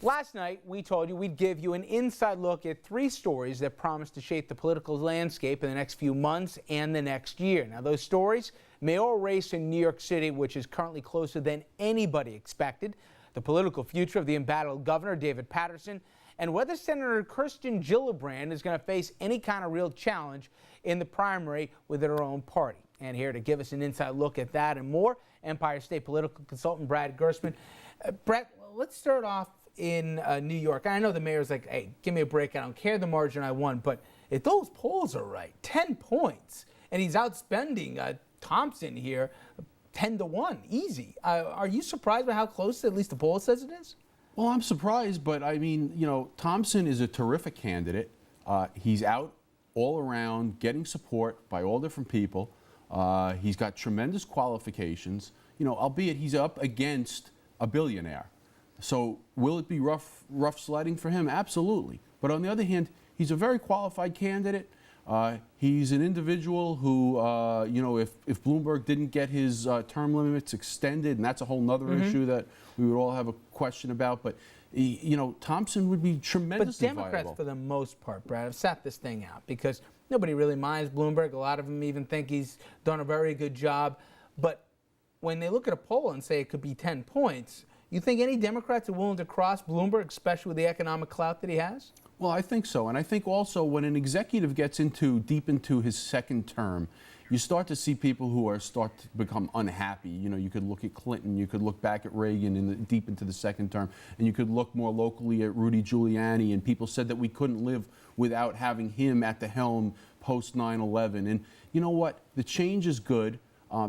Last night, we told you we'd give you an inside look at 3 stories that promise to shape the political landscape in the next few months and the next year. Now, those stories: mayoral race in New York City, which is currently closer than anybody expected; the political future of the embattled governor, David Paterson; and whether Senator Kirsten Gillibrand is going to face any kind of real challenge in the primary within her own party. And here to give us an inside look at that and more, Empire State political consultant Brad Gerstman. Brett, let's start off in New York. I know the mayor's like, hey, give me a break. I don't care the margin I won. But if those polls are right, 10 points, and he's outspending Thompson here 10-1, easy. Are you surprised by how close at least the poll says it is? Well, I'm surprised, but I mean, Thompson is a terrific candidate. He's out all around getting support by all different people. He's got tremendous qualifications, albeit he's up against a billionaire. So will it be rough sledding for him? Absolutely. But on the other hand, he's a very qualified candidate. He's an individual who, if Bloomberg didn't get his term limits extended, and that's a whole nother issue that we would all have a question about, but Thompson would be tremendously viable. But Democrats, for the most part, Brad, have sat this thing out because nobody really minds Bloomberg. A lot of them even think he's done a very good job. But when they look at a poll and say it could be 10 points, you think any Democrats are willing to cross Bloomberg, especially with the economic clout that he has? Well, I think so. And I think also when an executive gets deep into his second term, you start to see people who start to become unhappy. You could look at Clinton, you could look back at Reagan deep into the second term, and you could look more locally at Rudy Giuliani, and people said that we couldn't live without having him at the helm post 9/11. And you know what? The change is good.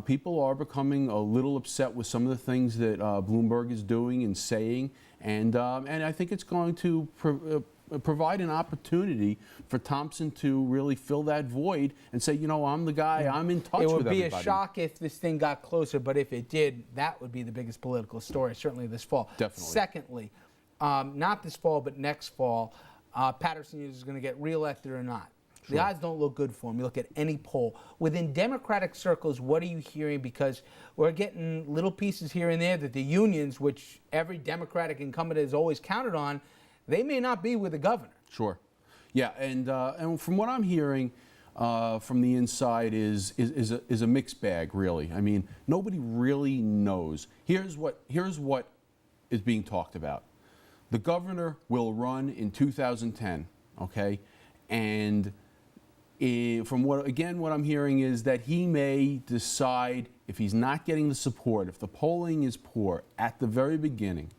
People are becoming a little upset with some of the things that Bloomberg is doing and saying, and I think it's going to provide an opportunity for Thompson to really fill that void and say, I'm the guy, I'm in touch with everybody. It would be a shock if this thing got closer, but if it did, that would be the biggest political story, certainly this fall. Definitely. Secondly, not this fall, but next fall, Paterson is going to get reelected or not. Sure. The odds don't look good for him. You look at any poll. Within Democratic circles, what are you hearing? Because we're getting little pieces here and there that the unions, which every Democratic incumbent has always counted on, they may not be with the governor. Sure. Yeah, and from what I'm hearing from the inside is a mixed bag, really. I mean, nobody really knows. Here's what is being talked about. The governor will run in 2010, okay? And from what I'm hearing is that he may decide, if he's not getting the support, if the polling is poor at the very beginning,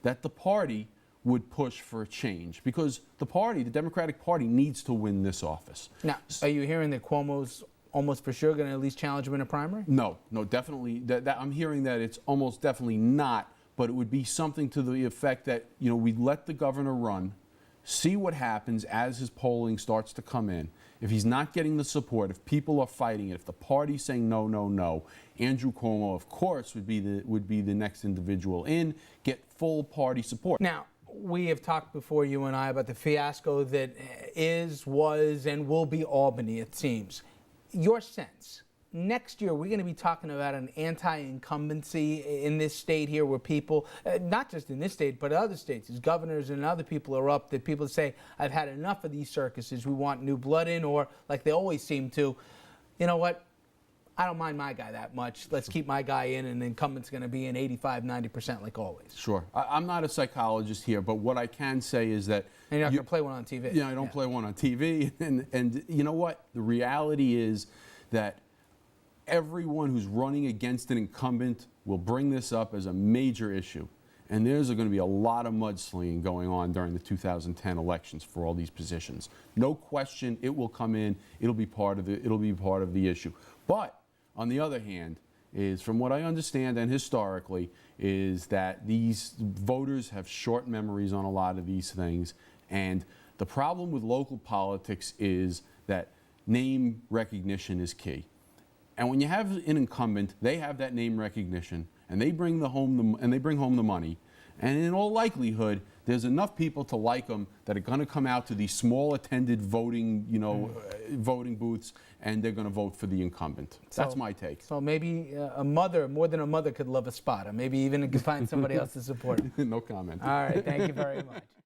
that the party would push for a change, because the Democratic Party, needs to win this office. Now, are you hearing that Cuomo's almost for sure going to at least challenge him in a primary? No, definitely. I'm hearing that it's almost definitely not, but it would be something to the effect that, we let the governor run, see what happens as his polling starts to come in. If he's not getting the support, if people are fighting it, if the party's saying no, no, no, Andrew Cuomo, of course, would be the next individual in, get full party support. Now, we have talked before, you and I, about the fiasco that is, was, and will be Albany, it seems. Your sense, next year we're going to be talking about an anti-incumbency in this state here, where people, not just in this state, but other states, as governors and other people are up, that people say, I've had enough of these circuses, we want new blood in, or like they always seem to, you know what, I don't mind my guy that much. Let's keep my guy in, and the incumbent's going to be in 85-90% like always. Sure. I'm not a psychologist here, but what I can say is that... And you're not going to play one on TV. Yeah, I don't play one on TV. And you know what? The reality is that everyone who's running against an incumbent will bring this up as a major issue. And there's going to be a lot of mudslinging going on during the 2010 elections for all these positions. No question, it will come in. It'll be part of the issue. But on the other hand, is from what I understand and historically, is that these voters have short memories on a lot of these things. And the problem with local politics is that name recognition is key. And when you have an incumbent, they have that name recognition, and they bring home the money. And in all likelihood, there's enough people to like him that are going to come out to these small attended voting, voting booths, and they're going to vote for the incumbent. That's my take. So maybe a mother, more than a mother, could love a spotter. Maybe even could find somebody else to support him. No comment. All right, thank you very much.